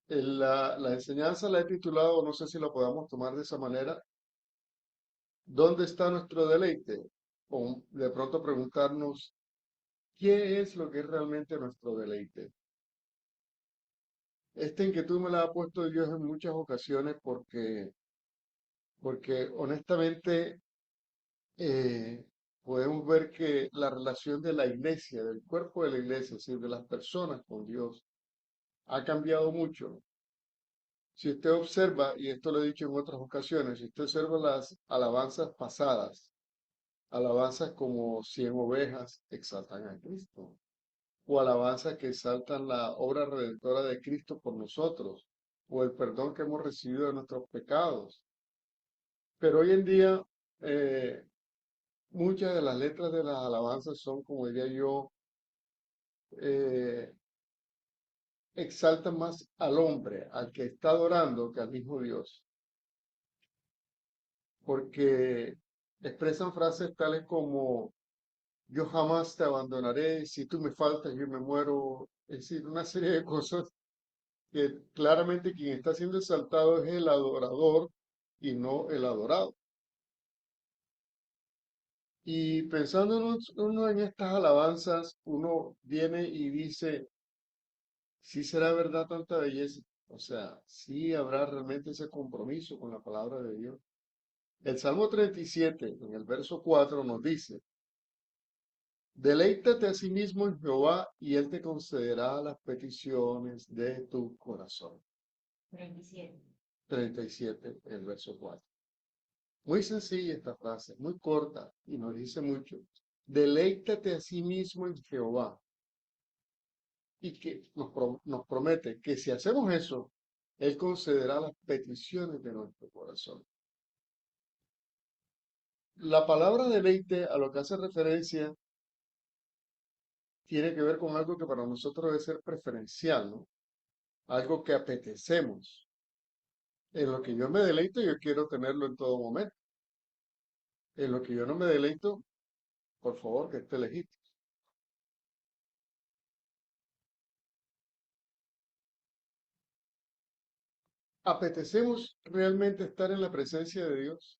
La enseñanza la he titulado, no sé si la podamos tomar de esa manera, ¿dónde está nuestro deleite? O de pronto preguntarnos, ¿qué es lo que es realmente nuestro deleite? Esta inquietud me la ha puesto Dios en muchas ocasiones porque honestamente eh, podemos ver que la relación de la iglesia, del cuerpo de la iglesia, es decir, de las personas con Dios, ha cambiado mucho. Si usted observa, y esto lo he dicho en otras ocasiones, si usted observa las alabanzas pasadas, alabanzas como 100 ovejas exaltan a Cristo, o alabanzas que exaltan la obra redentora de Cristo por nosotros, o el perdón que hemos recibido de nuestros pecados. Pero hoy en día, eh, muchas de las letras de las alabanzas son, como diría yo, eh, exaltan más al hombre, al que está adorando, que al mismo Dios, porque expresan frases tales como yo jamás te abandonaré, si tú me faltas, yo me muero. Es decir, una serie de cosas que claramente quien está siendo exaltado es el adorador y no el adorado. Y pensando uno en estas alabanzas, uno viene y dice, ¿sí será verdad tanta belleza? O sea, ¿sí habrá realmente ese compromiso con la palabra de Dios? El Salmo 37, en el verso 4, nos dice, deleítate a sí mismo en Jehová y él te concederá las peticiones de tu corazón. 37. 37, el verso 4. Muy sencilla esta frase, muy corta y nos dice mucho. Deleítate a sí mismo en Jehová y que nos promete que si hacemos eso, él concederá las peticiones de nuestro corazón. La palabra deleite a lo que hace referencia tiene que ver con algo que para nosotros debe ser preferencial, ¿no? Algo que apetecemos. En lo que yo me deleito, yo quiero tenerlo en todo momento. En lo que yo no me deleito, por favor, que esté legítimo. ¿Apetecemos realmente estar en la presencia de Dios?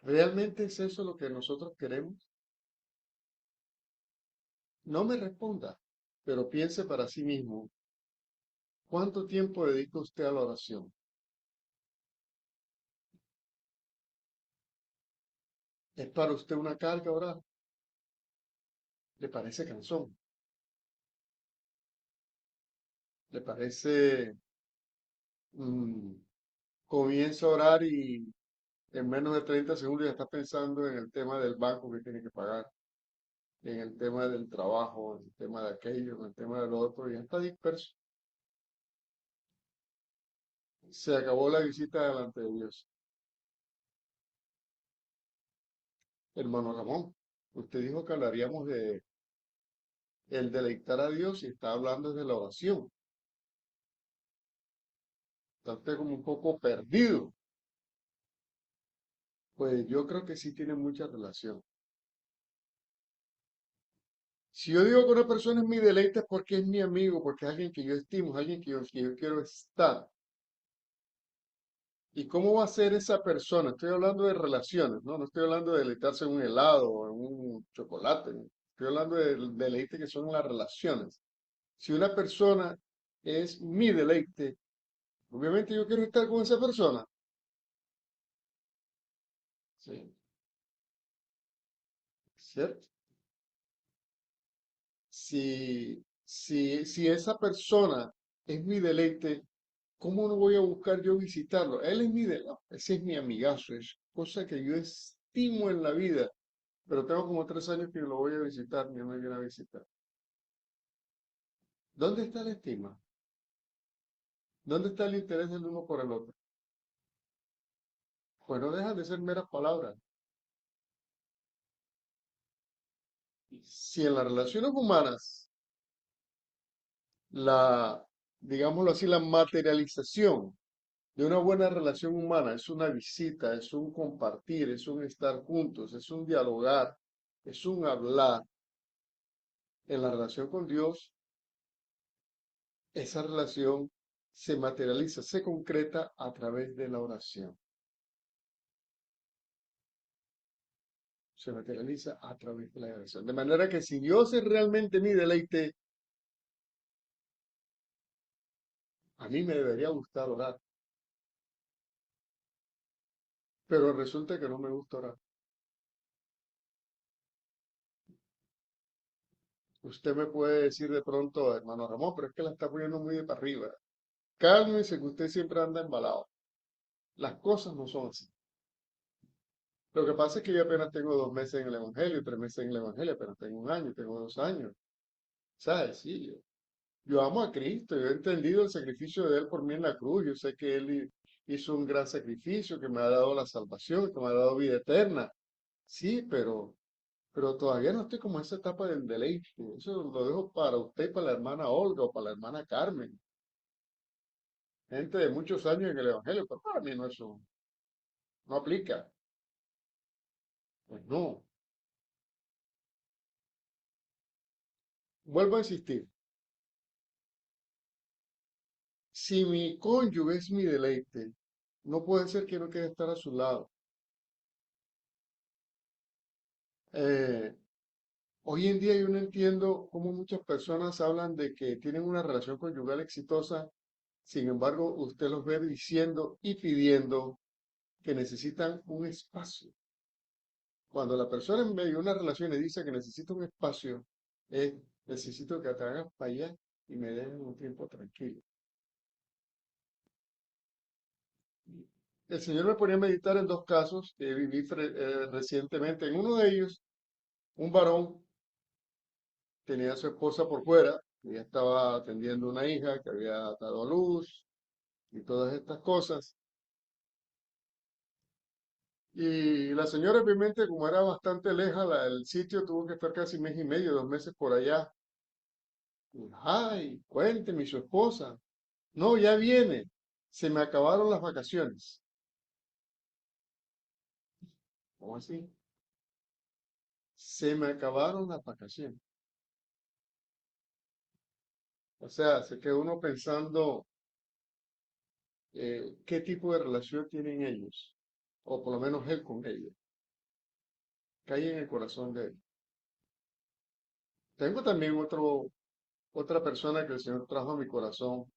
¿Realmente es eso lo que nosotros queremos? No me responda, pero piense para sí mismo, ¿cuánto tiempo dedica usted a la oración? ¿Es para usted una carga orar? ¿Le parece cansón? ¿Le parece mm, comienza a orar y en menos de 30 segundos ya está pensando en el tema del banco que tiene que pagar, en el tema del trabajo, en el tema de aquello, en el tema del otro, y ya está disperso? Se acabó la visita delante de Dios. Hermano Ramón, usted dijo que hablaríamos de el deleitar a Dios y está hablando de la oración. Está usted como un poco perdido. Pues yo creo que sí tiene mucha relación. Si yo digo que una persona es mi deleite es porque es mi amigo, porque es alguien que yo estimo, es alguien que yo quiero estar. ¿Y cómo va a ser esa persona? Estoy hablando de relaciones, ¿no? No estoy hablando de deleitarse en un helado o en un chocolate, ¿no? Estoy hablando del deleite que son las relaciones. Si una persona es mi deleite, obviamente yo quiero estar con esa persona. Sí, ¿cierto? Si esa persona es mi deleite, ¿cómo no voy a buscar yo visitarlo? Él es mi deleite, ese es mi amigazo, es cosa que yo estimo en la vida, pero tengo como 3 años que lo voy a visitar, ni me viene a visitar. ¿Dónde está la estima? ¿Dónde está el interés del uno por el otro? Pues no dejan de ser meras palabras. Si en las relaciones humanas, la, digámoslo así, la materialización de una buena relación humana es una visita, es un compartir, es un estar juntos, es un dialogar, es un hablar. En la relación con Dios, esa relación se materializa, se concreta a través de la oración. Se materializa a través de la oración. De manera que si Dios es realmente mi deleite, a mí me debería gustar orar. Pero resulta que no me gusta orar. Usted me puede decir de pronto, hermano Ramón, pero es que la está poniendo muy de para arriba. Cálmese que usted siempre anda embalado. Las cosas no son así. Lo que pasa es que yo apenas tengo 2 meses en el Evangelio, 3 meses en el Evangelio, apenas tengo un año, tengo 2 años. ¿Sabes? Sí, yo amo a Cristo, yo he entendido el sacrificio de Él por mí en la cruz, yo sé que Él hizo un gran sacrificio, que me ha dado la salvación, que me ha dado vida eterna. Sí, pero todavía no estoy como en esa etapa del deleite. Eso lo dejo para usted, para la hermana Olga o para la hermana Carmen. Gente de muchos años en el Evangelio, pero para mí no eso no aplica. Pues no. Vuelvo a insistir. Si mi cónyuge es mi deleite, no puede ser que no quiera estar a su lado. Eh, Hoy en día yo no entiendo cómo muchas personas hablan de que tienen una relación conyugal exitosa, sin embargo, usted los ve diciendo y pidiendo que necesitan un espacio. Cuando la persona en medio de una relación le dice que necesita un espacio, es necesito que te hagas para allá y me den un tiempo tranquilo. El Señor me ponía a meditar en dos casos que viví recientemente. En uno de ellos, un varón tenía a su esposa por fuera, ella estaba atendiendo una hija que había dado a luz y todas estas cosas. Y la señora, obviamente, como era bastante lejos el sitio, tuvo que estar casi mes y medio, 2 meses por allá. Y, ay, cuénteme, ¿y su esposa? No, ya viene. Se me acabaron las vacaciones. ¿Cómo así? Se me acabaron las vacaciones. O sea, se quedó uno pensando qué tipo de relación tienen ellos, o por lo menos él con ella. Cae en el corazón de él. Tengo también otra persona que el Señor trajo a mi corazón,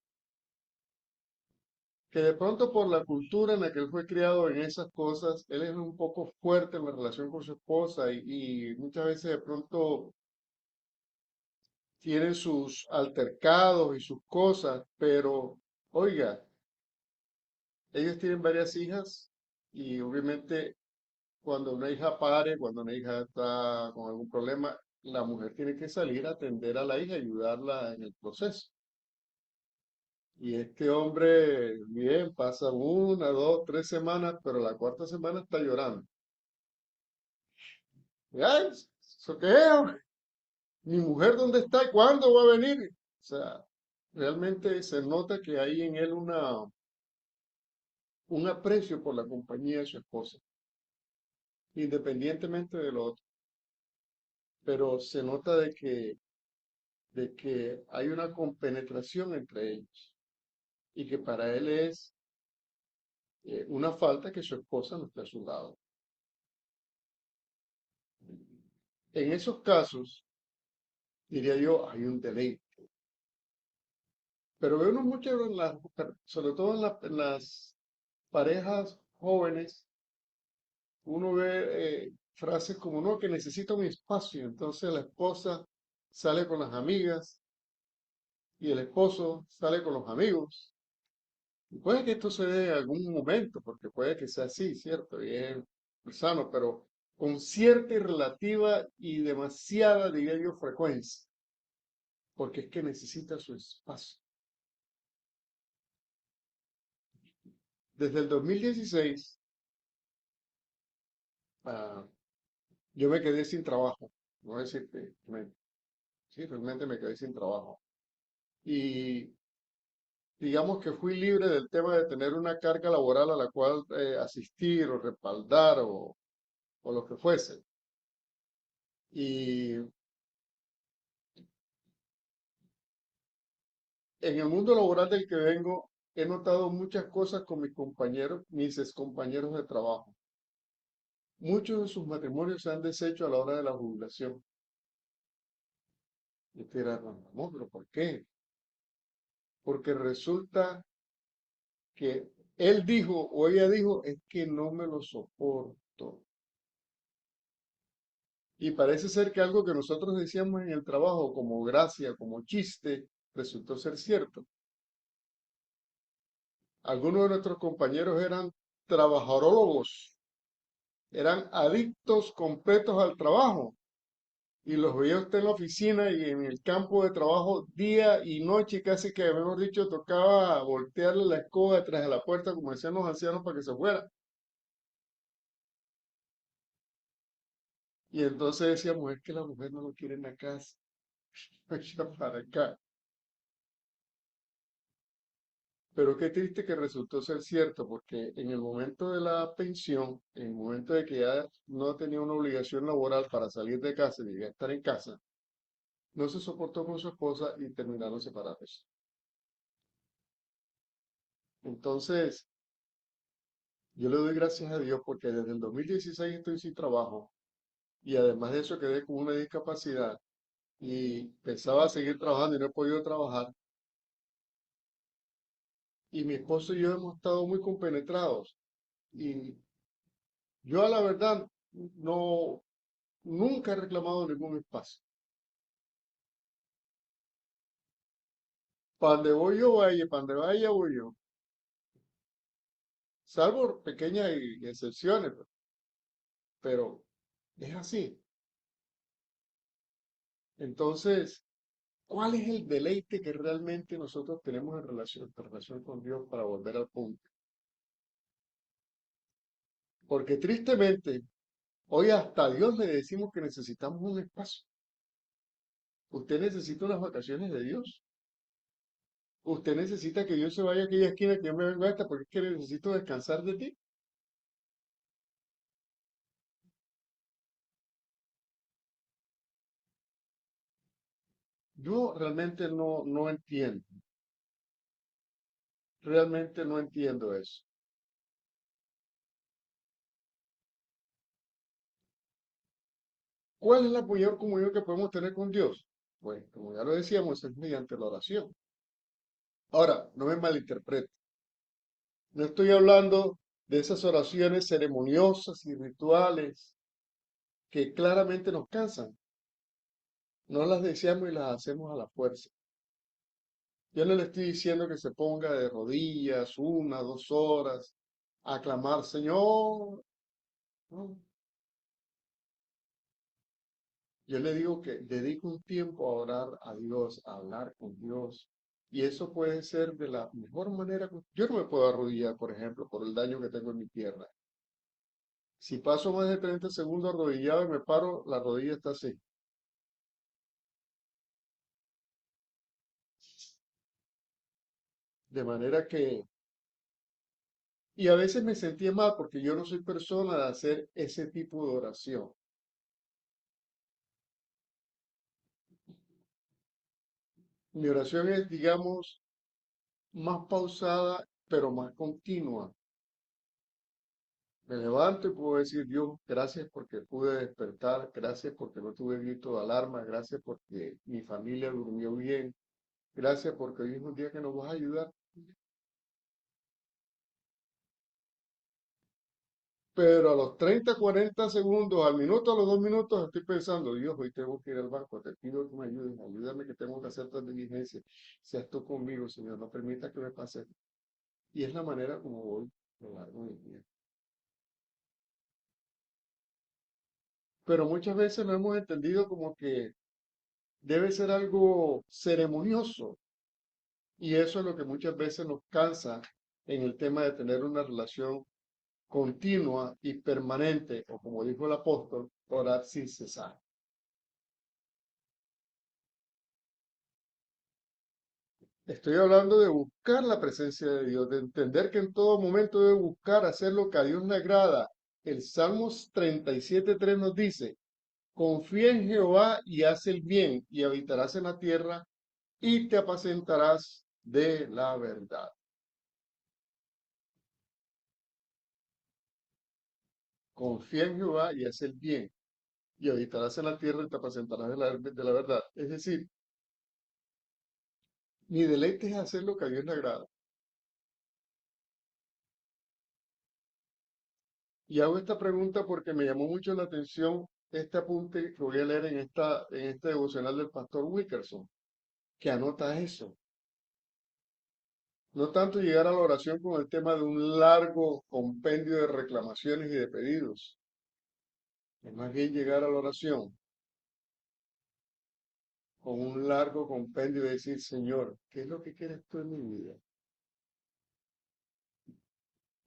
que de pronto por la cultura en la que él fue criado en esas cosas, él es un poco fuerte en la relación con su esposa y muchas veces de pronto tienen sus altercados y sus cosas, pero oiga, ellos tienen varias hijas y obviamente cuando una hija pare, cuando una hija está con algún problema, la mujer tiene que salir a atender a la hija, ayudarla en el proceso. Y este hombre, bien, pasa 1, 2, 3 semanas, pero la cuarta semana está llorando. Y, ay, ¿eso qué es? ¿Mi mujer dónde está y cuándo va a venir? O sea, realmente se nota que hay en él un aprecio por la compañía de su esposa, independientemente de lo otro. Pero se nota de que hay una compenetración entre ellos y que para él es una falta que su esposa no esté a su lado. En esos casos, diría yo, hay un deleite. Pero veo mucho sobre todo en las parejas jóvenes, uno ve frases como, no, que necesita un espacio. Entonces la esposa sale con las amigas y el esposo sale con los amigos. Y puede que esto se dé en algún momento, porque puede que sea así, ¿cierto? Y es sano, pero con cierta y relativa y demasiada, diría yo, frecuencia, porque es que necesita su espacio. Desde el 2016, ah, yo me quedé sin trabajo. No voy a decir que sí, realmente me quedé sin trabajo. Y digamos que fui libre del tema de tener una carga laboral a la cual asistir o respaldar o lo que fuese. Y en el mundo laboral del que vengo, he notado muchas cosas con mis compañeros, mis excompañeros de trabajo. Muchos de sus matrimonios se han deshecho a la hora de la jubilación. Y te dirás, no, no, pero ¿por qué? Porque resulta que él dijo o ella dijo, es que no me lo soporto. Y parece ser que algo que nosotros decíamos en el trabajo como gracia, como chiste, resultó ser cierto. Algunos de nuestros compañeros eran trabajadólogos, eran adictos completos al trabajo. Y los veía usted en la oficina y en el campo de trabajo día y noche, casi que, mejor dicho, tocaba voltearle la escoba detrás de la puerta, como decían los ancianos, para que se fuera. Y entonces decíamos, es que la mujer no lo quiere en la casa, echa para acá. Pero qué triste que resultó ser cierto, porque en el momento de la pensión, en el momento de que ya no tenía una obligación laboral para salir de casa y debía estar en casa, no se soportó con su esposa y terminaron separados. Entonces, yo le doy gracias a Dios porque desde el 2016 estoy sin trabajo y además de eso quedé con una discapacidad y pensaba seguir trabajando y no he podido trabajar. Y mi esposo y yo hemos estado muy compenetrados y yo a la verdad no, nunca he reclamado ningún espacio. Para donde voy yo, vaya, para donde vaya voy yo. Salvo pequeñas excepciones, pero es así. Entonces, ¿cuál es el deleite que realmente nosotros tenemos en relación con Dios para volver al punto? Porque tristemente, hoy hasta a Dios le decimos que necesitamos un espacio. Usted necesita unas vacaciones de Dios. Usted necesita que Dios se vaya a aquella esquina que yo me vengo a esta porque es que necesito descansar de ti. Yo realmente no entiendo. Realmente no entiendo eso. ¿Cuál es la mayor comunión que podemos tener con Dios? Pues, como ya lo decíamos, es mediante la oración. Ahora, no me malinterprete. No estoy hablando de esas oraciones ceremoniosas y rituales que claramente nos cansan. No las deseamos y las hacemos a la fuerza. Yo no le estoy diciendo que se ponga de rodillas 1, 2 horas a clamar, Señor. No. Yo le digo que dedico un tiempo a orar a Dios, a hablar con Dios. Y eso puede ser de la mejor manera. Yo no me puedo arrodillar, por ejemplo, por el daño que tengo en mi pierna. Si paso más de 30 segundos arrodillado y me paro, la rodilla está así. De manera que, y a veces me sentía mal porque yo no soy persona de hacer ese tipo de oración. Mi oración es, digamos, más pausada, pero más continua. Me levanto y puedo decir, Dios, gracias porque pude despertar, gracias porque no tuve grito de alarma, gracias porque mi familia durmió bien, gracias porque hoy es un día que nos vas a ayudar. Pero a los 30, 40 segundos, al minuto, a los 2 minutos, estoy pensando, Dios, hoy tengo que ir al banco, te pido que me ayudes, ayúdame que tengo que hacer esta diligencia. Seas tú conmigo, Señor, no permita que me pase. Y es la manera como voy a lo largo del día. Pero muchas veces lo hemos entendido como que debe ser algo ceremonioso. Y eso es lo que muchas veces nos cansa en el tema de tener una relación continua y permanente, o como dijo el apóstol, orar sin cesar. Estoy hablando de buscar la presencia de Dios, de entender que en todo momento debe buscar hacer lo que a Dios le agrada. El Salmos 37:3 nos dice, confía en Jehová y haz el bien, y habitarás en la tierra y te apacentarás de la verdad. confía en Jehová y haz el bien, y habitarás en la tierra y te apacentarás de la verdad. Es decir, mi deleite es hacer lo que a Dios le agrada. Y hago esta pregunta porque me llamó mucho la atención este apunte que voy a leer en este devocional del pastor Wilkerson, que anota eso. No tanto llegar a la oración con el tema de un largo compendio de reclamaciones y de pedidos, es más bien llegar a la oración con un largo compendio de decir, Señor, ¿qué es lo que quieres tú en mi vida?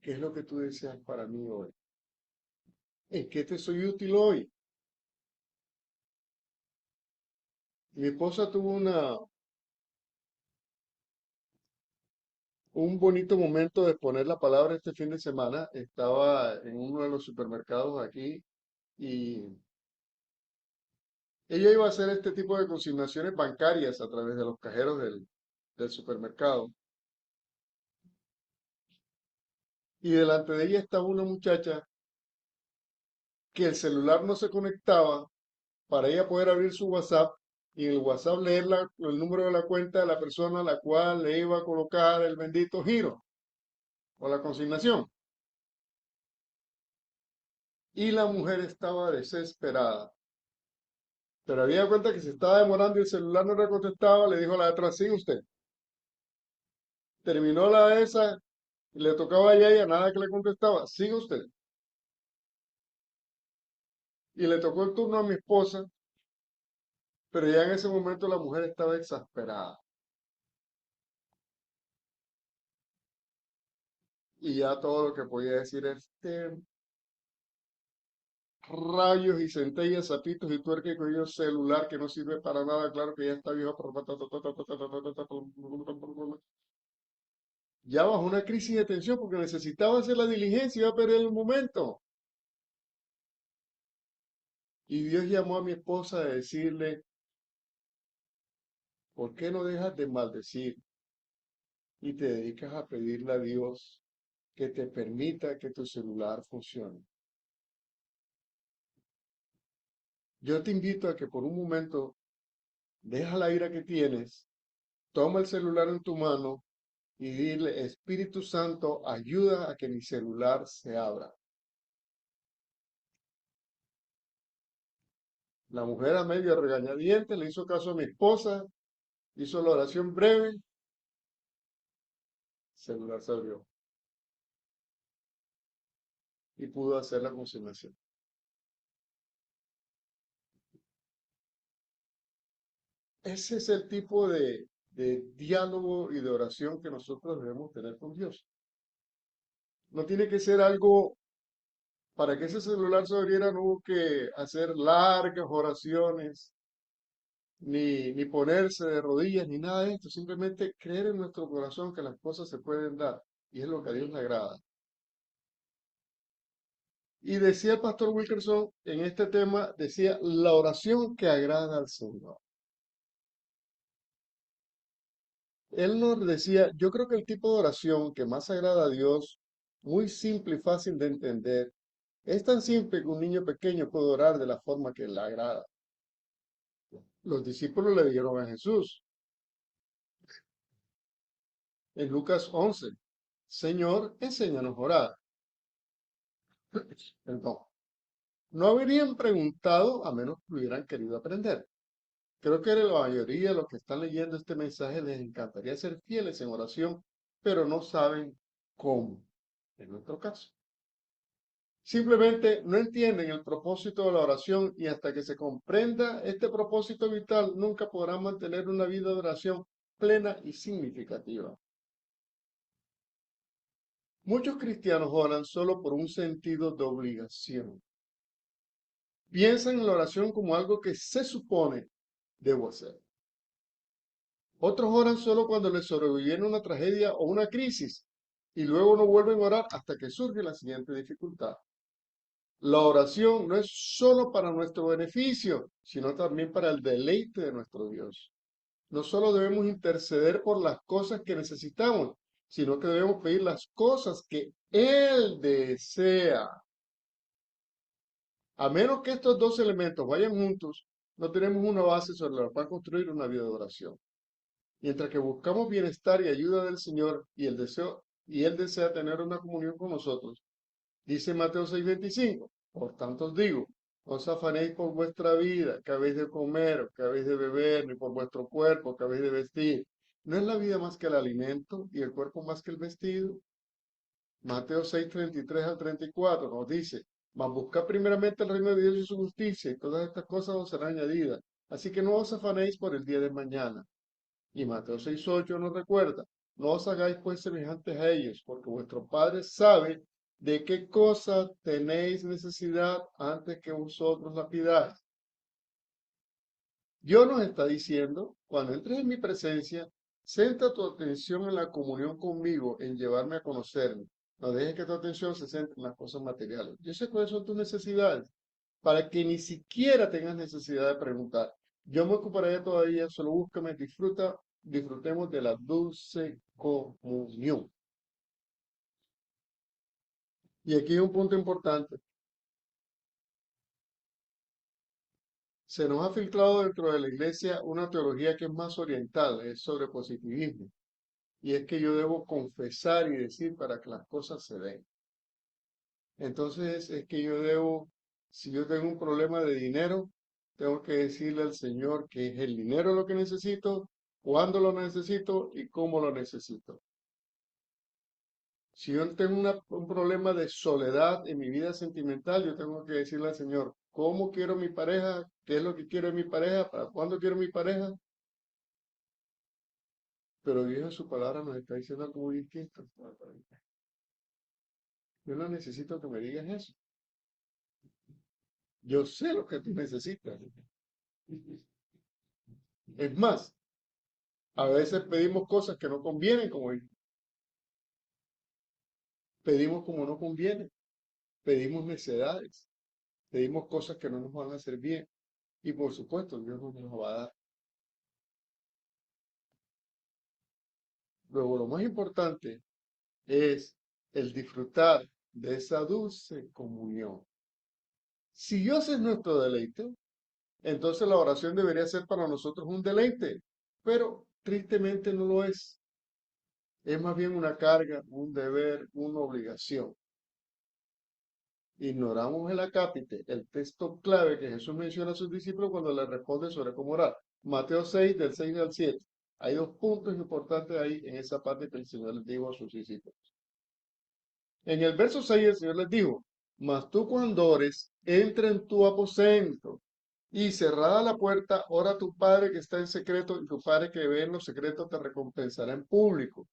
¿Qué es lo que tú deseas para mí hoy? ¿En qué te soy útil hoy? Mi esposa tuvo un bonito momento de poner la palabra este fin de semana. Estaba en uno de los supermercados aquí y ella iba a hacer este tipo de consignaciones bancarias a través de los cajeros del supermercado. Y delante de ella estaba una muchacha que el celular no se conectaba para ella poder abrir su WhatsApp y en el WhatsApp leer el número de la cuenta de la persona a la cual le iba a colocar el bendito giro o la consignación. Y la mujer estaba desesperada. Pero había cuenta que se estaba demorando y el celular no le contestaba, le dijo a la de atrás, sigue usted. Terminó la esa, le tocaba a ella, nada que le contestaba, sigue usted. Y le tocó el turno a mi esposa, pero ya en ese momento la mujer estaba exasperada. Y ya todo lo que podía decir es, rayos y centellas, zapitos y tuerca y cogido celular que no sirve para nada, claro que ya está viejo. Ya bajo una crisis de tensión porque necesitaba hacer la diligencia, iba a perder el momento. Y Dios llamó a mi esposa a decirle, ¿por qué no dejas de maldecir y te dedicas a pedirle a Dios que te permita que tu celular funcione? Yo te invito a que por un momento deja la ira que tienes, toma el celular en tu mano y dile, Espíritu Santo, ayuda a que mi celular se abra. La mujer a medio regañadiente le hizo caso a mi esposa, hizo la oración breve, el celular se abrió y pudo hacer la consignación. Ese es el tipo de diálogo y de oración que nosotros debemos tener con Dios. No tiene que ser algo, para que ese celular se abriera, no hubo que hacer largas oraciones, ni ponerse de rodillas, ni nada de esto. Simplemente creer en nuestro corazón que las cosas se pueden dar. Y es lo que a Dios le agrada. Y decía el pastor Wilkerson en este tema, decía, la oración que agrada al Señor. Él nos decía, yo creo que el tipo de oración que más agrada a Dios, muy simple y fácil de entender, es tan simple que un niño pequeño puede orar de la forma que le agrada. Los discípulos le dijeron a Jesús en Lucas 11, Señor, enséñanos a orar. Perdón. No habrían preguntado a menos que hubieran querido aprender. Creo que a la mayoría de los que están leyendo este mensaje les encantaría ser fieles en oración, pero no saben cómo, en nuestro caso. Simplemente no entienden el propósito de la oración y hasta que se comprenda este propósito vital, nunca podrán mantener una vida de oración plena y significativa. Muchos cristianos oran solo por un sentido de obligación. Piensan en la oración como algo que se supone debo hacer. Otros oran solo cuando les sobreviene una tragedia o una crisis y luego no vuelven a orar hasta que surge la siguiente dificultad. La oración no es solo para nuestro beneficio, sino también para el deleite de nuestro Dios. No solo debemos interceder por las cosas que necesitamos, sino que debemos pedir las cosas que Él desea. A menos que estos dos elementos vayan juntos, no tenemos una base sobre la cual construir una vida de oración. Mientras que buscamos bienestar y ayuda del Señor y Él desea tener una comunión con nosotros, dice Mateo 6:25, por tanto os digo, no os afanéis por vuestra vida, que habéis de comer, o que habéis de beber, ni por vuestro cuerpo, que habéis de vestir. ¿No es la vida más que el alimento y el cuerpo más que el vestido? Mateo 6:33 al 34 nos dice, mas buscad primeramente el reino de Dios y su justicia, y todas estas cosas os serán añadidas. Así que no os afanéis por el día de mañana. Y Mateo 6:8 nos recuerda, no os hagáis pues semejantes a ellos, porque vuestro Padre sabe de qué cosa tenéis necesidad antes que vosotros la pidáis. Dios nos está diciendo, cuando entres en mi presencia, centra tu atención en la comunión conmigo, en llevarme a conocerme. No dejes que tu atención se centre en las cosas materiales. Yo sé cuáles son tus necesidades, para que ni siquiera tengas necesidad de preguntar. Yo me ocuparé todavía, solo búscame, disfrutemos de la dulce comunión. Y aquí hay un punto importante. Se nos ha filtrado dentro de la iglesia una teología que es más oriental, es sobre positivismo. Y es que yo debo confesar y decir para que las cosas se den. Entonces es que yo debo, si yo tengo un problema de dinero, tengo que decirle al Señor que es el dinero lo que necesito, cuándo lo necesito y cómo lo necesito. Si yo tengo un problema de soledad en mi vida sentimental, yo tengo que decirle al Señor, ¿cómo quiero mi pareja? ¿Qué es lo que quiero en mi pareja? ¿Para cuándo quiero mi pareja? Pero Dios en su palabra nos está diciendo algo muy distinto. Yo no necesito que me digas eso. Yo sé lo que tú necesitas. Es más, a veces pedimos cosas que no convienen, pedimos como no conviene, pedimos necedades, pedimos cosas que no nos van a hacer bien. Y por supuesto, Dios no nos va a dar. Luego, lo más importante es el disfrutar de esa dulce comunión. Si Dios es nuestro deleite, entonces la oración debería ser para nosotros un deleite, pero tristemente no lo es. Es más bien una carga, un deber, una obligación. Ignoramos el acápite, el texto clave que Jesús menciona a sus discípulos cuando les responde sobre cómo orar. Mateo 6, del 6 al 7. Hay dos puntos importantes ahí en esa parte que el Señor les dijo a sus discípulos. En el verso 6 el Señor les dijo, mas tú cuando ores, entra en tu aposento y cerrada la puerta, ora a tu Padre que está en secreto y tu Padre que ve en los secretos te recompensará en público.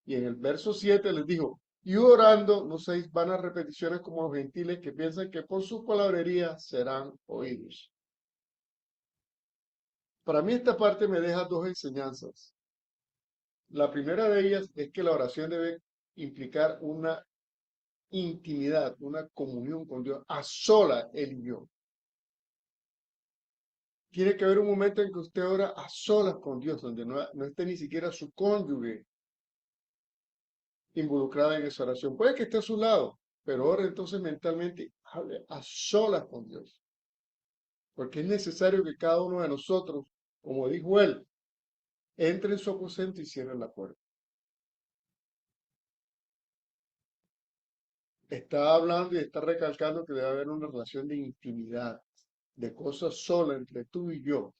Y en el verso 7 les dijo, y orando no seáis vanas repeticiones como los gentiles que piensan que por su palabrería serán oídos. Para mí esta parte me deja dos enseñanzas. La primera de ellas es que la oración debe implicar una intimidad, una comunión con Dios, a sola él y yo. Tiene que haber un momento en que usted ora a solas con Dios, donde no esté ni siquiera su cónyuge involucrada en esa oración. Puede que esté a su lado, pero ore entonces mentalmente, hable a solas con Dios. Porque es necesario que cada uno de nosotros, como dijo él, entre en su aposento y cierre la puerta. Está hablando y está recalcando que debe haber una relación de intimidad, de cosas solas entre tú y yo.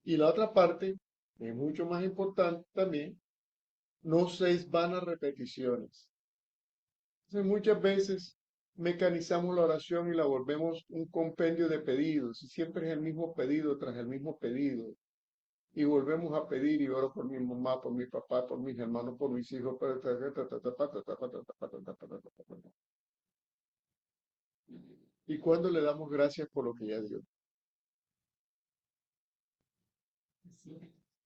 Y la otra parte, que es mucho más importante también, no seis vanas repeticiones. Entonces, muchas veces mecanizamos la oración y la volvemos un compendio de pedidos, y siempre es el mismo pedido tras el mismo pedido. Y volvemos a pedir y oro por mi mamá, por mi papá, por mis hermanos, por mis hijos. Y cuando le damos gracias por lo que ya dio.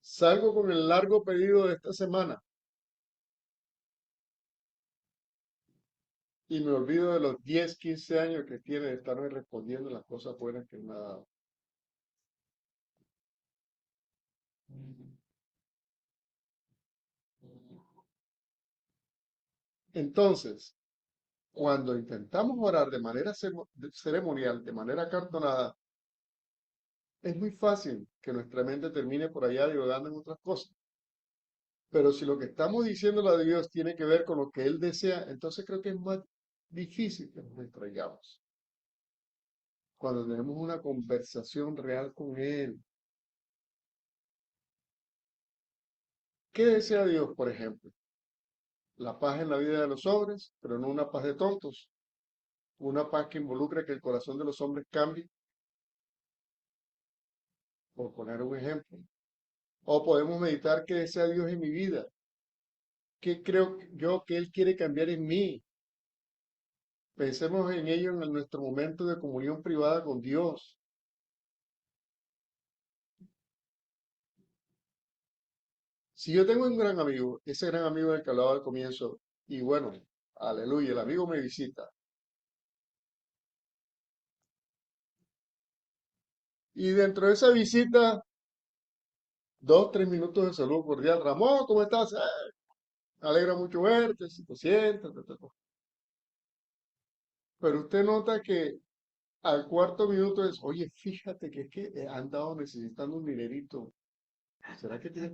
Salgo con el largo pedido de esta semana y me olvido de los 10, 15 años que tiene de estarme respondiendo las cosas buenas que me ha dado. Entonces, cuando intentamos orar de manera ceremonial, de manera acartonada, es muy fácil que nuestra mente termine por allá divagando en otras cosas. Pero si lo que estamos diciéndole a Dios tiene que ver con lo que Él desea, entonces creo que es más difícil que nos distraigamos. Cuando tenemos una conversación real con Él. ¿Qué desea Dios, por ejemplo? La paz en la vida de los hombres, pero no una paz de tontos. Una paz que involucre que el corazón de los hombres cambie, por poner un ejemplo. O podemos meditar qué desea Dios en mi vida. ¿Qué creo yo que Él quiere cambiar en mí? Pensemos en ello en nuestro momento de comunión privada con Dios. Si yo tengo un gran amigo, ese gran amigo del que hablaba al comienzo, y bueno, aleluya, el amigo me visita. Y dentro de esa visita, 2, 3 minutos de saludo cordial. Ramón, ¿cómo estás? Me alegra mucho verte, si te sientas. Pero usted nota que al cuarto minuto es, oye, fíjate que es que he andado necesitando un dinerito. ¿Será que tienes?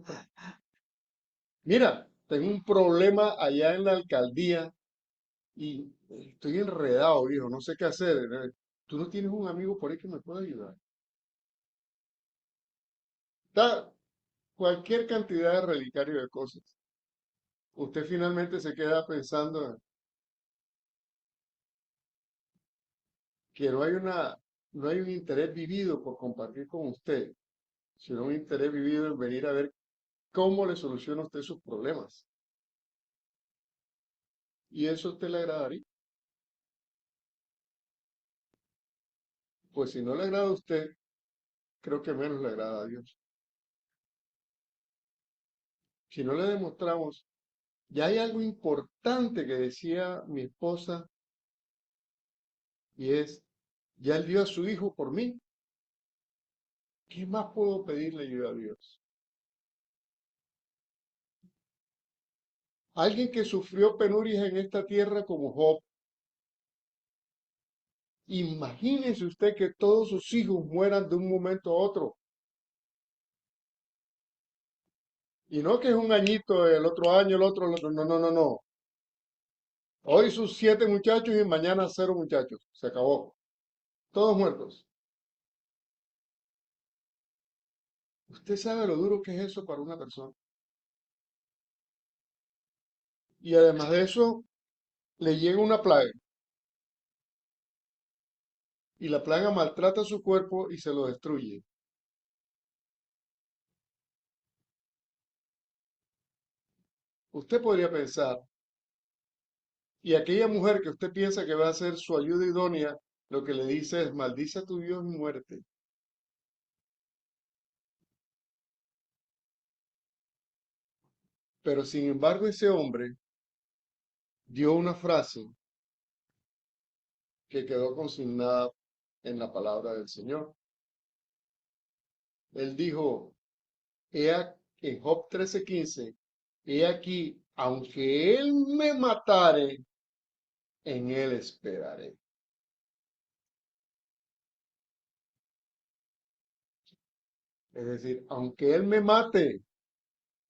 Mira, tengo un problema allá en la alcaldía y estoy enredado, viejo, no sé qué hacer. ¿Tú no tienes un amigo por ahí que me pueda ayudar? Da cualquier cantidad de relicario de cosas. Usted finalmente se queda pensando que no hay un interés vivido por compartir con usted, sino un interés vivido en venir a ver cómo le soluciona a usted sus problemas. Y eso a usted le agradaría. Pues si no le agrada a usted, creo que menos le agrada a Dios. Si no le demostramos, ya hay algo importante que decía mi esposa y es, ya él dio a su hijo por mí. ¿Qué más puedo pedirle yo a Dios? Alguien que sufrió penurias en esta tierra como Job. Imagínese usted que todos sus hijos mueran de un momento a otro. Y no que es un añito, el otro año, el otro, el otro. No, no, no, no. Hoy sus 7 muchachos y mañana 0 muchachos. Se acabó. Todos muertos. Usted sabe lo duro que es eso para una persona. Y además de eso, le llega una plaga. Y la plaga maltrata su cuerpo y se lo destruye. Usted podría pensar, y aquella mujer que usted piensa que va a ser su ayuda idónea, lo que le dice es, maldice a tu Dios y muerte. Pero sin embargo, ese hombre dio una frase que quedó consignada en la palabra del Señor. Él dijo, en Job 13:15, he aquí, aunque él me matare, en él esperaré. Es decir, aunque él me mate,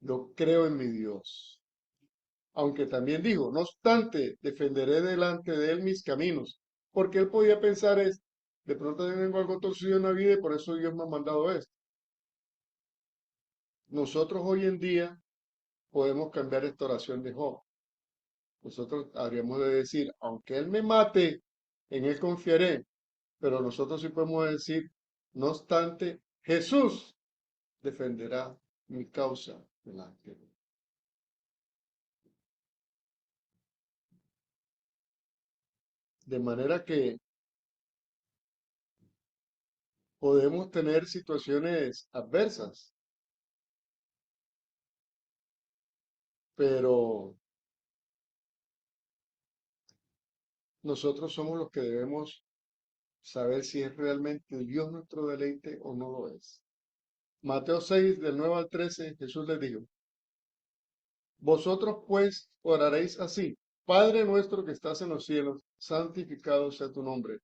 yo creo en mi Dios. Aunque también dijo, no obstante, defenderé delante de él mis caminos. Porque él podía pensar es, de pronto tengo algo torcido en la vida y por eso Dios me ha mandado esto. Nosotros hoy en día podemos cambiar esta oración de Job. Nosotros habríamos de decir, aunque él me mate, en él confiaré. Pero nosotros sí podemos decir, no obstante, Jesús defenderá mi causa delante de él. De manera que podemos tener situaciones adversas, pero nosotros somos los que debemos saber si es realmente Dios nuestro deleite o no lo es. Mateo 6, del 9 al 13, Jesús les dijo, vosotros pues oraréis así. Padre nuestro que estás en los cielos, santificado sea tu nombre.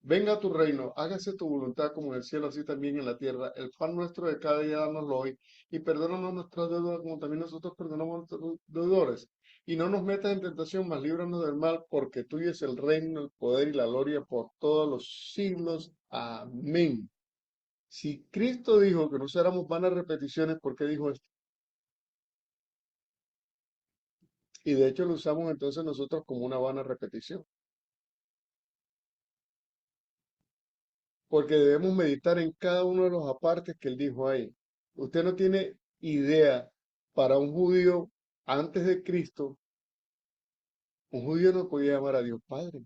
Venga tu reino, hágase tu voluntad como en el cielo, así también en la tierra. El pan nuestro de cada día danoslo hoy, y perdónanos nuestras deudas como también nosotros perdonamos a nuestros deudores. Y no nos metas en tentación, mas líbranos del mal, porque tuyo es el reino, el poder y la gloria por todos los siglos. Amén. Si Cristo dijo que no usáramos vanas repeticiones, ¿por qué dijo esto? Y de hecho lo usamos entonces nosotros como una vana repetición, porque debemos meditar en cada uno de los apartes que él dijo ahí. Usted no tiene idea, para un judío antes de Cristo, un judío no podía llamar a Dios Padre,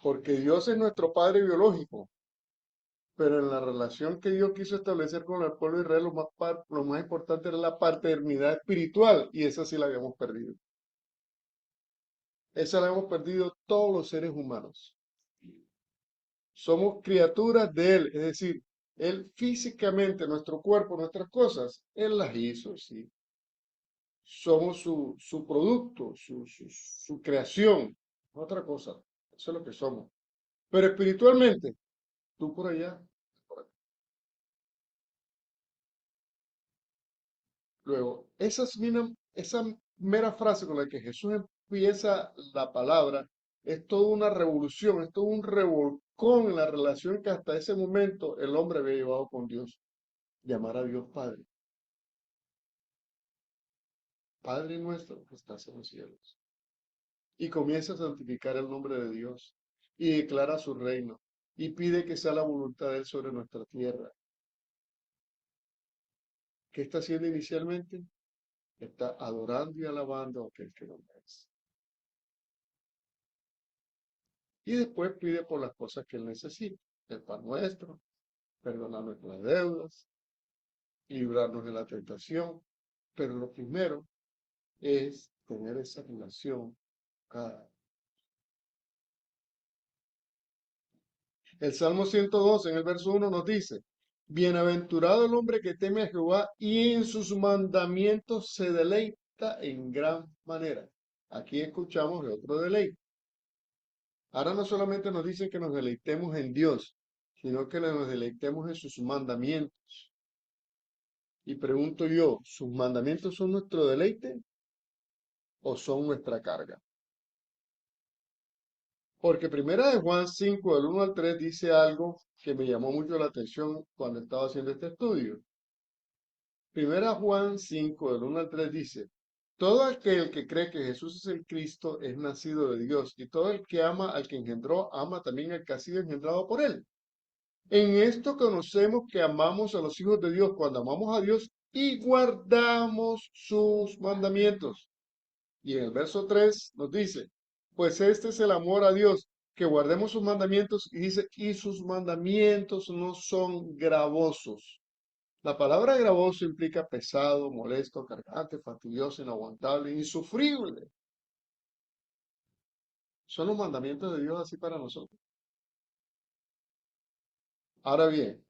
porque Dios es nuestro Padre biológico, pero en la relación que Dios quiso establecer con el pueblo de Israel, lo más importante era la paternidad espiritual, y esa sí la habíamos perdido. Esa la hemos perdido todos los seres humanos. Somos criaturas de Él, es decir, Él físicamente, nuestro cuerpo, nuestras cosas, Él las hizo, sí. Somos su producto, su creación, otra cosa. Eso es lo que somos. Pero espiritualmente, tú por allá, por acá. Luego, esa mera frase con la que Jesús empieza la palabra es toda una revolución, es todo un revolcón en la relación que hasta ese momento el hombre había llevado con Dios. Llamar a Dios Padre. Padre nuestro que estás en los cielos. Y comienza a santificar el nombre de Dios y declara su reino y pide que sea la voluntad de Él sobre nuestra tierra. ¿Qué está haciendo inicialmente? Está adorando y alabando a aquel que no es. Y después pide por las cosas que Él necesita. El pan nuestro, perdonar nuestras deudas, librarnos de la tentación. Pero lo primero es tener esa relación cada. El Salmo 112 en el verso 1 nos dice, bienaventurado el hombre que teme a Jehová y en sus mandamientos se deleita en gran manera. Aquí escuchamos de otro deleite. Ahora no solamente nos dicen que nos deleitemos en Dios, sino que nos deleitemos en sus mandamientos. Y pregunto yo, ¿sus mandamientos son nuestro deleite o son nuestra carga? Porque primera de Juan 5, del 1 al 3, dice algo que me llamó mucho la atención cuando estaba haciendo este estudio. Primera Juan 5, del 1 al 3 dice, todo aquel que cree que Jesús es el Cristo es nacido de Dios, y todo el que ama al que engendró, ama también al que ha sido engendrado por él. En esto conocemos que amamos a los hijos de Dios cuando amamos a Dios y guardamos sus mandamientos. Y en el verso 3 nos dice, pues este es el amor a Dios, que guardemos sus mandamientos, y dice, y sus mandamientos no son gravosos. La palabra gravoso implica pesado, molesto, cargante, fastidioso, inaguantable, insufrible. Son los mandamientos de Dios así para nosotros. Ahora bien,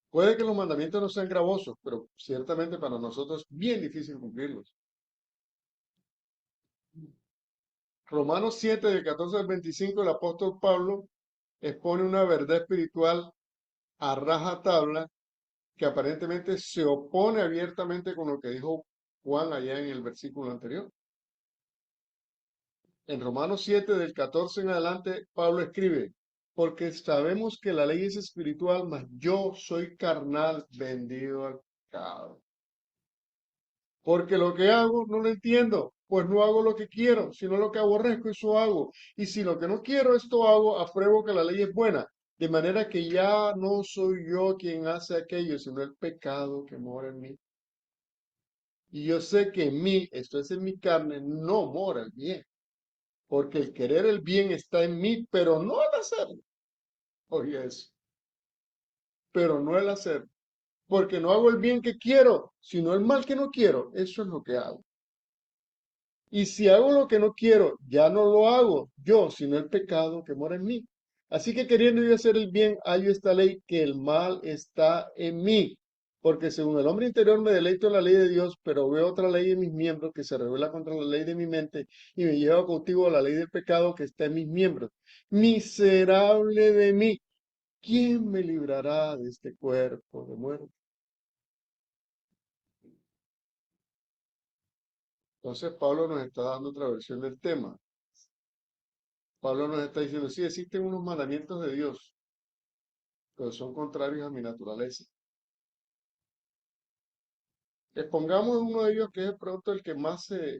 puede que los mandamientos no sean gravosos, pero ciertamente para nosotros es bien difícil cumplirlos. Romanos 7, del 14 al 25, el apóstol Pablo expone una verdad espiritual a rajatabla que aparentemente se opone abiertamente con lo que dijo Juan allá en el versículo anterior. En Romanos 7, del 14 en adelante, Pablo escribe, porque sabemos que la ley es espiritual, mas yo soy carnal, vendido al pecado. Porque lo que hago no lo entiendo, pues no hago lo que quiero, sino lo que aborrezco, eso hago. Y si lo que no quiero, esto hago, apruebo que la ley es buena. De manera que ya no soy yo quien hace aquello, sino el pecado que mora en mí. Y yo sé que en mí, esto es en mi carne, no mora el bien. Porque el querer el bien está en mí, pero no el hacerlo. Oye eso, pero no el hacer. Porque no hago el bien que quiero, sino el mal que no quiero. Eso es lo que hago. Y si hago lo que no quiero, ya no lo hago yo, sino el pecado que mora en mí. Así que queriendo yo hacer el bien, hallo esta ley que el mal está en mí. Porque según el hombre interior me deleito en la ley de Dios, pero veo otra ley en mis miembros que se revela contra la ley de mi mente y me lleva cautivo a la ley del pecado que está en mis miembros. Miserable de mí, ¿quién me librará de este cuerpo de muerte? Entonces Pablo nos está dando otra versión del tema. Pablo nos está diciendo, sí, existen unos mandamientos de Dios, pero son contrarios a mi naturaleza. Expongamos uno de ellos que es de pronto el que más se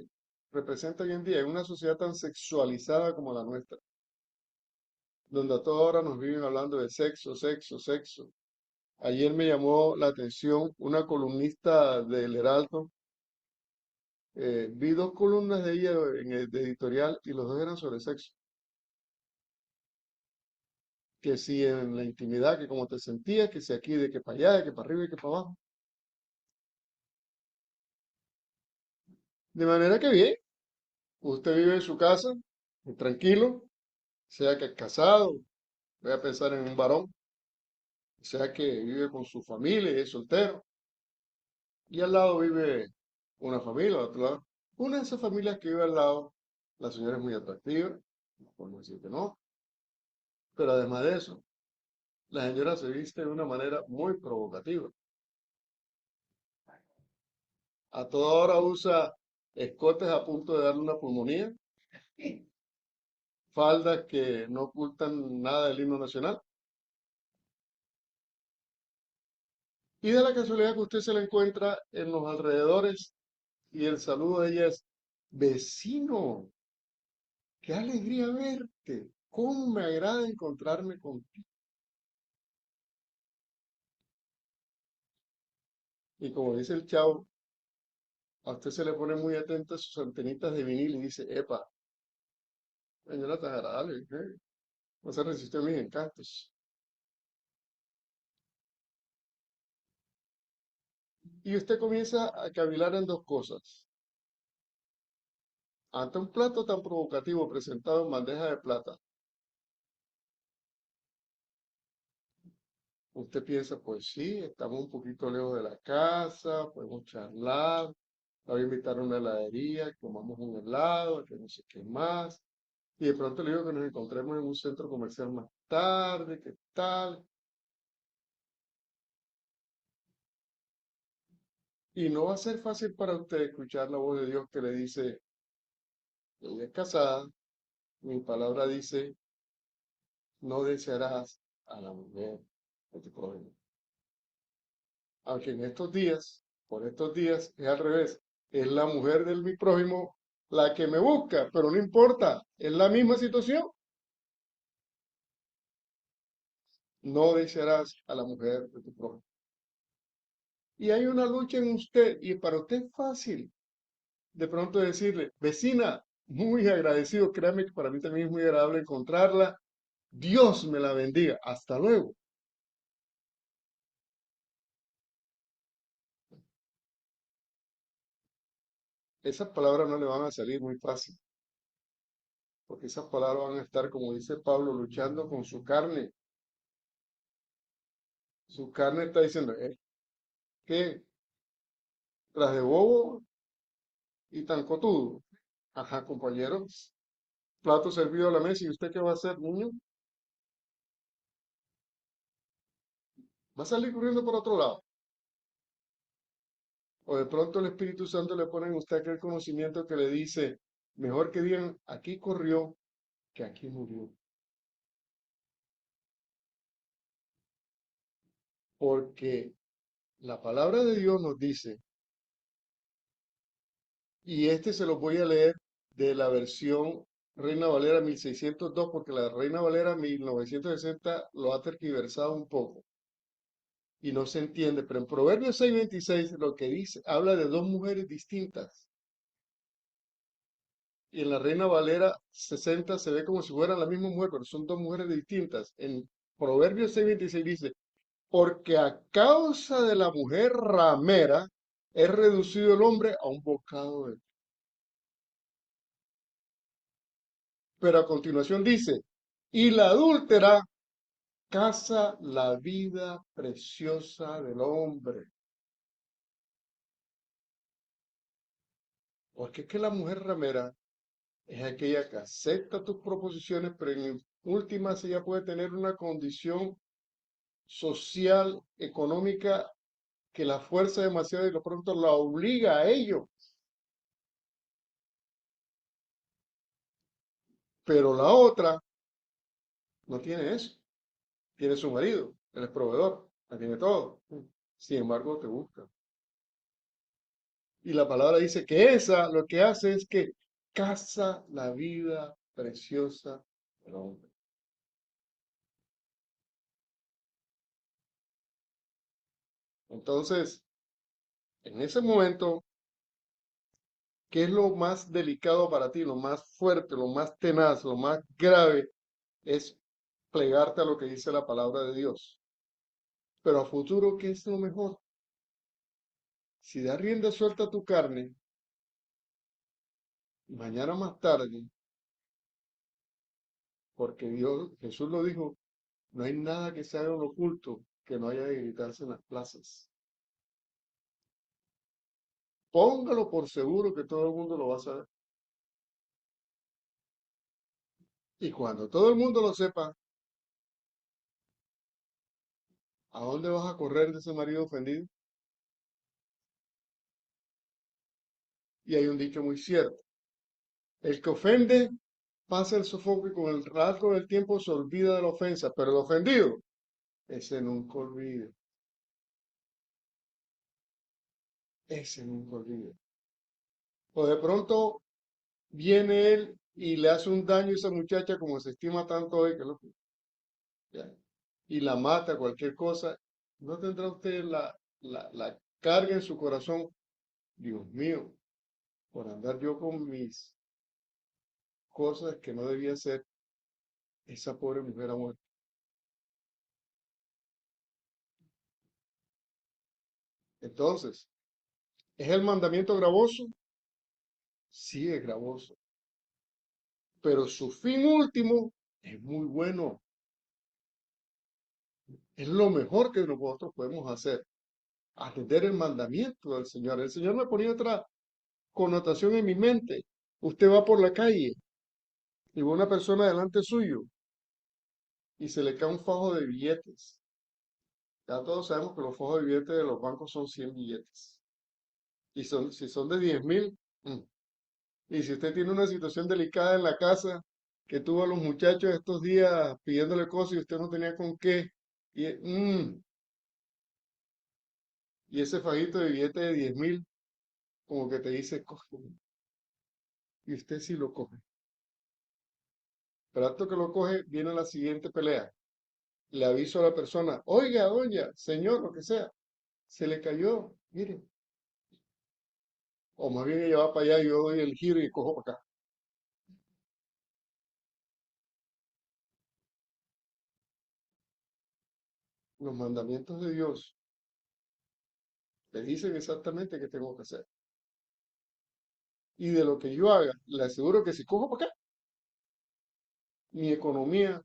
representa hoy en día en una sociedad tan sexualizada como la nuestra, donde a toda hora nos viven hablando de sexo, sexo, sexo. Ayer me llamó la atención una columnista del Heraldo. Vi dos columnas de ella en el de editorial y los dos eran sobre sexo. Que si en la intimidad, que como te sentías, que si aquí, de que para allá, de que para arriba y que para abajo. De manera que bien, usted vive en su casa, tranquilo, sea que es casado, voy a pensar en un varón, sea que vive con su familia y es soltero, y al lado vive una familia, al otro lado. Una de esas familias que vive al lado, la señora es muy atractiva, no podemos decir que no, pero además de eso, la señora se viste de una manera muy provocativa. A toda hora usa escotes a punto de darle una pulmonía, faldas que no ocultan nada del himno nacional. Y de la casualidad que usted se la encuentra en los alrededores y el saludo de ella es, vecino, qué alegría verte, cómo me agrada encontrarme contigo. Y como dice el chavo, a usted se le pone muy atenta sus antenitas de vinil y dice, epa, señora tan agradable, no se resiste a mis encantos. Y usted comienza a cavilar en dos cosas. Ante un plato tan provocativo presentado en bandeja de plata, usted piensa, pues sí, estamos un poquito lejos de la casa, podemos charlar, la voy a invitar a una heladería, que comamos un helado, que no sé qué más. Y de pronto le digo que nos encontremos en un centro comercial más tarde, ¿qué tal? Y no va a ser fácil para usted escuchar la voz de Dios que le dice, ella es casada, mi palabra dice, no desearás a la mujer de tu prójimo. Aunque en estos días, por estos días, es al revés. Es la mujer de mi prójimo la que me busca, pero no importa, es la misma situación. No desearás a la mujer de tu prójimo. Y hay una lucha en usted, y para usted es fácil de pronto decirle, vecina, muy agradecido, créame que para mí también es muy agradable encontrarla. Dios me la bendiga. Hasta luego. Esas palabras no le van a salir muy fácil, porque esas palabras van a estar, como dice Pablo, luchando con su carne. Su carne está diciendo, ¿qué? Tras de bobo y tan cotudo. Ajá, compañero. Plato servido a la mesa. ¿Y usted qué va a hacer, niño? Va a salir corriendo por otro lado. O de pronto el Espíritu Santo le pone en usted aquel conocimiento que le dice, mejor que digan, aquí corrió que aquí murió. Porque la palabra de Dios nos dice, y este se lo voy a leer de la versión Reina Valera 1602, porque la Reina Valera 1960 lo ha tergiversado un poco y no se entiende. Pero en Proverbios 6:26 lo que dice, habla de dos mujeres distintas. Y en la Reina Valera 60 se ve como si fueran la misma mujer, pero son dos mujeres distintas. En Proverbios 6:26 dice, porque a causa de la mujer ramera es reducido el hombre a un bocado de... Pero a continuación dice, Y la adúltera caza la vida preciosa del hombre. Porque es que la mujer ramera es aquella que acepta tus proposiciones, pero en últimas ella puede tener una condición social, económica, que la fuerza demasiado y de pronto la obliga a ello. Pero la otra no tiene eso. Tiene su marido, él es proveedor, la tiene todo. Sin embargo, te busca. Y la palabra dice que esa lo que hace es que caza la vida preciosa del hombre. Entonces, en ese momento, ¿qué es lo más delicado para ti, lo más fuerte, lo más tenaz, lo más grave? Es plegarte a lo que dice la palabra de Dios. Pero a futuro, ¿qué es lo mejor? Si das rienda suelta a tu carne, mañana más tarde, porque Dios, Jesús lo dijo, no hay nada que se haga en lo oculto que no haya de gritarse en las plazas. Póngalo por seguro que todo el mundo lo va a saber. Y cuando todo el mundo lo sepa, ¿a dónde vas a correr de ese marido ofendido? Y hay un dicho muy cierto. El que ofende pasa el sofoco y con el rasgo del tiempo se olvida de la ofensa, pero el ofendido, ese nunca olvida, ese nunca olvida. O de pronto viene él y le hace un daño a esa muchacha como se estima tanto hoy, ya, y la mata, cualquier cosa, ¿no tendrá usted la carga en su corazón? Dios mío, por andar yo con mis cosas que no debía hacer, esa pobre mujer ha muerto. Entonces, ¿es el mandamiento gravoso? Sí, es gravoso, pero su fin último es muy bueno. Es lo mejor que nosotros podemos hacer, atender el mandamiento del Señor. El Señor me ponía otra connotación en mi mente. Usted va por la calle y ve una persona delante suyo y se le cae un fajo de billetes. Ya todos sabemos que los fajos de billetes de los bancos son 100 billetes. Y si son de 10.000, y si usted tiene una situación delicada en la casa, que tuvo a los muchachos estos días pidiéndole cosas y usted no tenía con qué, y, y ese fajito de billete de 10.000, como que te dice, coge, y usted sí lo coge. Pero acto que lo coge, viene la siguiente pelea. Le aviso a la persona, oiga, doña, señor, lo que sea, se le cayó, mire. O más bien ella va para allá y yo doy el giro y cojo para acá. Los mandamientos de Dios le dicen exactamente qué tengo que hacer. Y de lo que yo haga, le aseguro que si cojo para acá, mi economía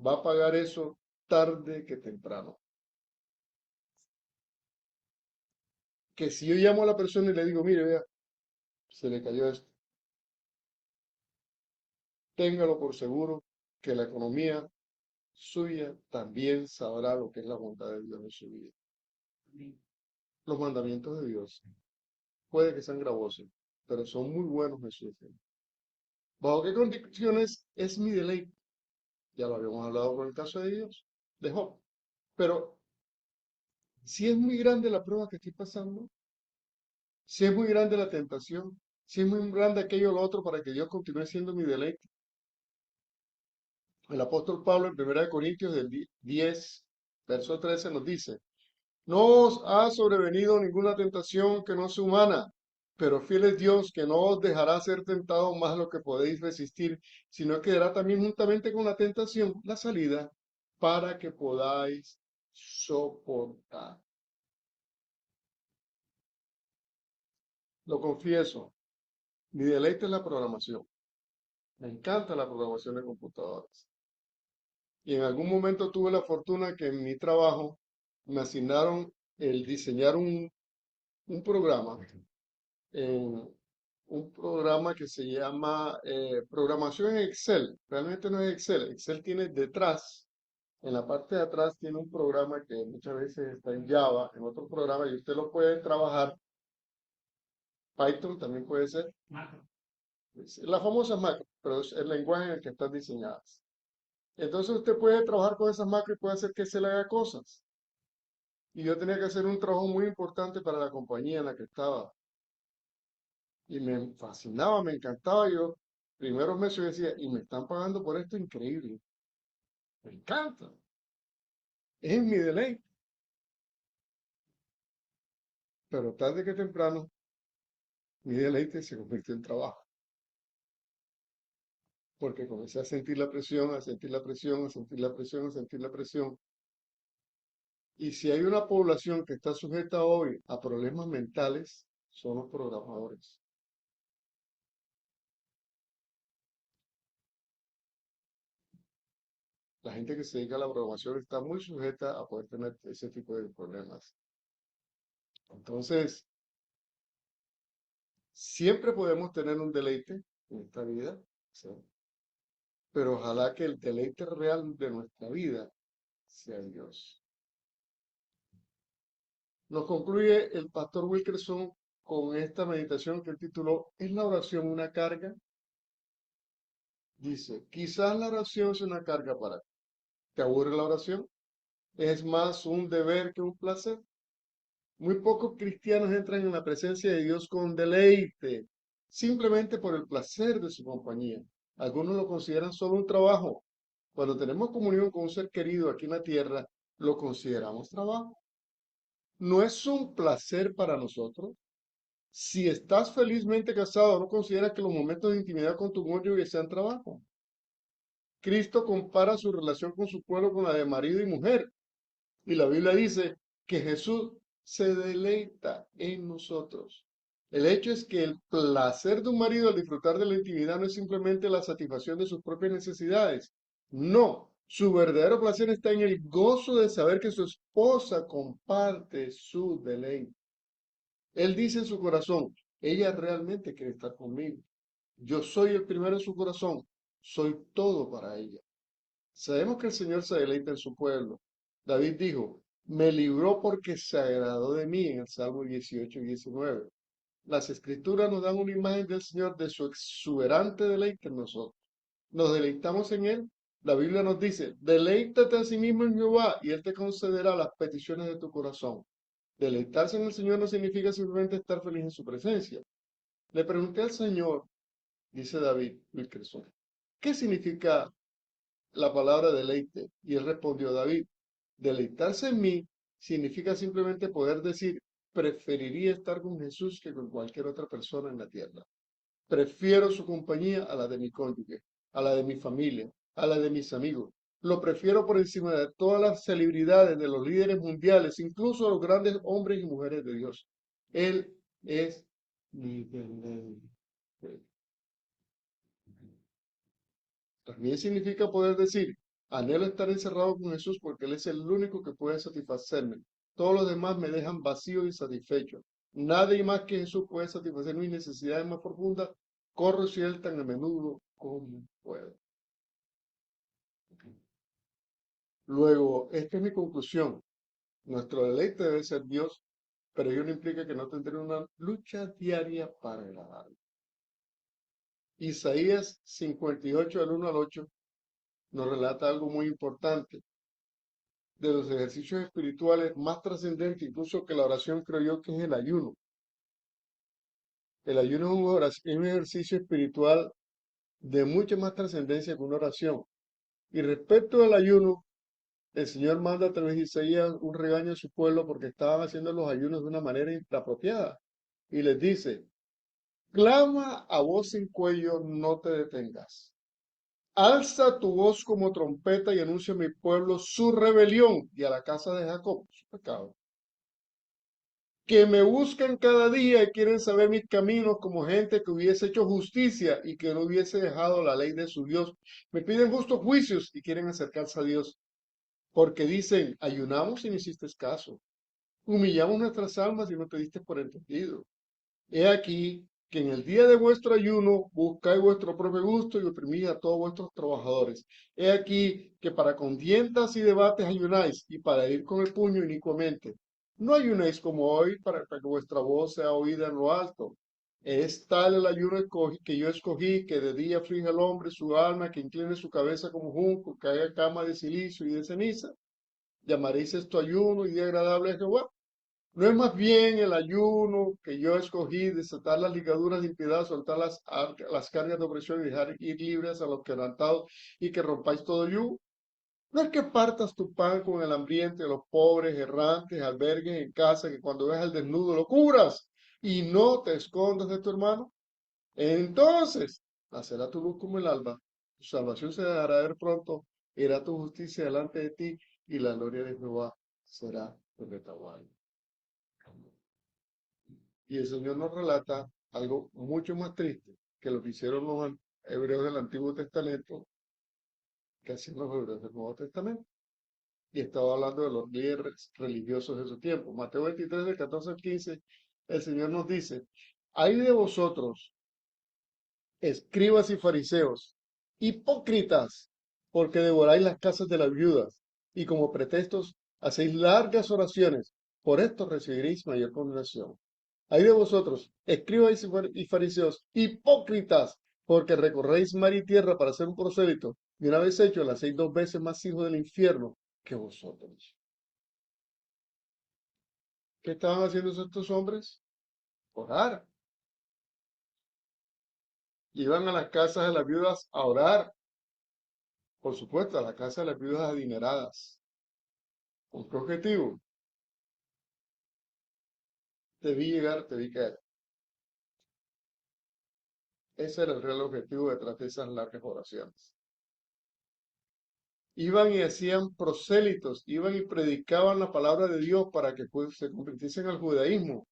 va a pagar eso tarde que temprano. Que si yo llamo a la persona y le digo, mire, vea, se le cayó esto, téngalo por seguro que la economía suya también sabrá lo que es la bondad de Dios en su vida. Los mandamientos de Dios puede que sean gravosos, pero son muy buenos en su defensa. ¿Bajo qué condiciones es mi deleite? Ya lo habíamos hablado con el caso de Dios, de Job. Pero si es muy grande la prueba que estoy pasando, si es muy grande la tentación, si es muy grande aquello o lo otro para que Dios continúe siendo mi deleite. El apóstol Pablo en 1 Corintios del 10, verso 13 nos dice, no os ha sobrevenido ninguna tentación que no sea humana, pero fiel es Dios que no os dejará ser tentado más de lo que podéis resistir, sino que dará también juntamente con la tentación la salida para que podáis soportar. Lo confieso, mi deleite es la programación. Me encanta la programación de computadoras. Y en algún momento tuve la fortuna que en mi trabajo me asignaron el diseñar un programa, en un programa que se llama programación en Excel. Realmente no es Excel. Excel tiene detrás, en la parte de atrás tiene un programa que muchas veces está en Java, en otro programa, y usted lo puede trabajar. Python también puede ser. Es la famosa macro, pero es el lenguaje en el que están diseñadas. Entonces usted puede trabajar con esas macros y puede hacer que se le haga cosas. Y yo tenía que hacer un trabajo muy importante para la compañía en la que estaba. Y me fascinaba, me encantaba. Yo, primeros meses yo decía, y me están pagando por esto, increíble. Me encanta. Es mi deleite. Pero tarde que temprano, mi deleite se convirtió en trabajo. Porque comencé a sentir la presión, a sentir la presión, a sentir la presión, a sentir la presión. Y si hay una población que está sujeta hoy a problemas mentales, son los programadores. La gente que se dedica a la programación está muy sujeta a poder tener ese tipo de problemas. Entonces, siempre podemos tener un deleite en esta vida, ¿sí? Pero ojalá que el deleite real de nuestra vida sea Dios. Nos concluye el pastor Wilkerson con esta meditación que él tituló ¿Es la oración una carga? Dice, quizás la oración es una carga para ti. ¿Te aburre la oración? ¿Es más un deber que un placer? Muy pocos cristianos entran en la presencia de Dios con deleite, simplemente por el placer de su compañía. Algunos lo consideran solo un trabajo. Cuando tenemos comunión con un ser querido aquí en la tierra, lo consideramos trabajo. No es un placer para nosotros. Si estás felizmente casado, no consideras que los momentos de intimidad con tu cónyuge sean trabajo. Cristo compara su relación con su pueblo con la de marido y mujer. Y la Biblia dice que Jesús se deleita en nosotros. El hecho es que el placer de un marido al disfrutar de la intimidad no es simplemente la satisfacción de sus propias necesidades. No, su verdadero placer está en el gozo de saber que su esposa comparte su deleite. Él dice en su corazón, ella realmente quiere estar conmigo. Yo soy el primero en su corazón. Soy todo para ella. Sabemos que el Señor se deleita en su pueblo. David dijo, me libró porque se agradó de mí en el Salmo 18 y 19. Las escrituras nos dan una imagen del Señor de su exuberante deleite en nosotros. Nos deleitamos en Él. La Biblia nos dice, deleítate a sí mismo en Jehová y Él te concederá las peticiones de tu corazón. Deleitarse en el Señor no significa simplemente estar feliz en su presencia. Le pregunté al Señor, dice David Wilkerson, ¿qué significa la palabra deleite? Y él respondió, David, deleitarse en mí significa simplemente poder decir, preferiría estar con Jesús que con cualquier otra persona en la tierra. Prefiero su compañía a la de mi cónyuge, a la de mi familia, a la de mis amigos. Lo prefiero por encima de todas las celebridades, de los líderes mundiales, incluso los grandes hombres y mujeres de Dios. Él es mi deleite. También significa poder decir, anhelo estar encerrado con Jesús porque Él es el único que puede satisfacerme. Todos los demás me dejan vacío y insatisfecho. Nadie más que Jesús puede satisfacer mis necesidades más profundas. Corro hacia Él tan a menudo como puedo. Luego, esta es mi conclusión. Nuestro deleite debe ser Dios, pero ello no implica que no tendré una lucha diaria para agradarle. Isaías 58, del 1 al 8, nos relata algo muy importante. De los ejercicios espirituales más trascendentes, incluso que la oración, creo yo que es el ayuno. El ayuno es un ejercicio espiritual de mucha más trascendencia que una oración. Y respecto al ayuno, el Señor manda a través de Isaías un regaño a su pueblo porque estaban haciendo los ayunos de una manera inapropiada. Y les dice, clama a voz en cuello, no te detengas. Alza tu voz como trompeta y anuncia a mi pueblo su rebelión y a la casa de Jacob su pecado. que me buscan cada día y quieren saber mis caminos como gente que hubiese hecho justicia y que no hubiese dejado la ley de su Dios. Me piden justos juicios y quieren acercarse a Dios, porque dicen, ayunamos y no hiciste caso, humillamos nuestras almas y no te diste por entendido. He aquí que en el día de vuestro ayuno buscáis vuestro propio gusto y oprimís a todos vuestros trabajadores. He aquí que para contiendas y debates ayunáis y para ir con el puño inicuamente. No ayunéis como hoy para que vuestra voz sea oída en lo alto. Es tal el ayuno que yo escogí, que de día aflige al hombre su alma, que incline su cabeza como junco, que haga cama de silicio y de ceniza. Llamaréis esto ayuno y día agradable a Jehová. ¿No es más bien el ayuno que yo escogí, desatar las ligaduras de impiedad, soltar las cargas de opresión y dejar ir libres a los quebrantados y que rompáis todo yugo? ¿No es que partas tu pan con el hambriente, los pobres, errantes, albergues en casa, que cuando ves al desnudo lo cubras y no te escondas de tu hermano? Entonces nacerá tu luz como el alba, tu salvación se dejará ver pronto, irá tu justicia delante de ti y la gloria de Jehová será tu retaguardia. Y el Señor nos relata algo mucho más triste que lo que hicieron los hebreos del Antiguo Testamento, que hacían los hebreos del Nuevo Testamento. Y estaba hablando de los líderes religiosos de su tiempo. Mateo 23, del 14 al 15, el Señor nos dice, hay de vosotros, escribas y fariseos, hipócritas, porque devoráis las casas de las viudas, y como pretextos hacéis largas oraciones, por esto recibiréis mayor condenación. Hay de vosotros, escribas y fariseos, hipócritas, porque recorréis mar y tierra para hacer un prosélito, y una vez hecho, le hacéis 2 veces más hijos del infierno que vosotros. ¿Qué estaban haciendo estos hombres? Orar. Iban a las casas de las viudas a orar, por supuesto, a la casa de las viudas adineradas. ¿Con qué objetivo? Te vi llegar, te vi caer. Ese era el real objetivo detrás de esas largas oraciones. Iban y hacían prosélitos, iban y predicaban la palabra de Dios para que se convirtiesen al judaísmo,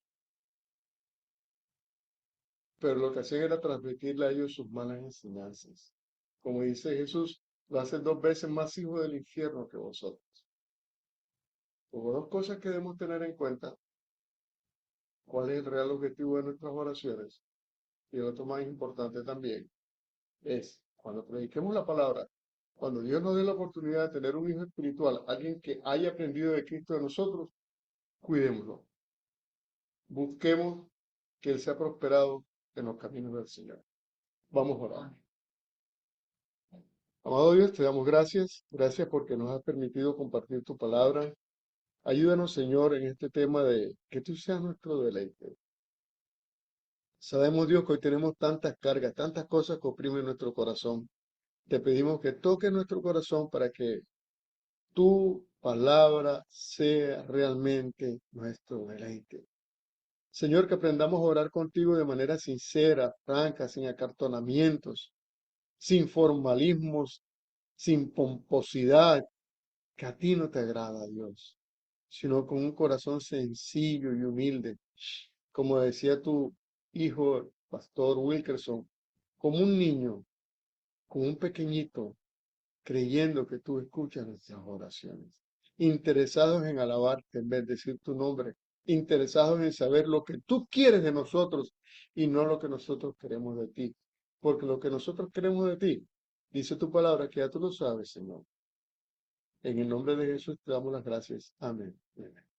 pero lo que hacían era transmitirle a ellos sus malas enseñanzas. Como dice Jesús, lo hacen 2 veces más hijos del infierno que vosotros. Hubo dos cosas que debemos tener en cuenta. ¿Cuál es el real objetivo de nuestras oraciones? Y el otro más importante también es, cuando prediquemos la palabra, cuando Dios nos dé la oportunidad de tener un hijo espiritual, alguien que haya aprendido de Cristo de nosotros, cuidémoslo. Busquemos que Él sea prosperado en los caminos del Señor. Vamos a orar. Amado Dios, te damos gracias. Gracias porque nos has permitido compartir tu palabra. Ayúdanos, Señor, en este tema de que tú seas nuestro deleite. Sabemos, Dios, que hoy tenemos tantas cargas, tantas cosas que oprimen nuestro corazón. Te pedimos que toques nuestro corazón para que tu palabra sea realmente nuestro deleite. Señor, que aprendamos a orar contigo de manera sincera, franca, sin acartonamientos, sin formalismos, sin pomposidad, que a ti no te agrada, Dios, sino con un corazón sencillo y humilde, como decía tu hijo, Pastor Wilkerson, como un niño, como un pequeñito, creyendo que tú escuchas nuestras oraciones, interesados en alabarte, en bendecir tu nombre, interesados en saber lo que tú quieres de nosotros y no lo que nosotros queremos de ti. Porque lo que nosotros queremos de ti, dice tu palabra, que ya tú lo sabes, Señor. En el nombre de Jesús te damos las gracias. Amén. Amén.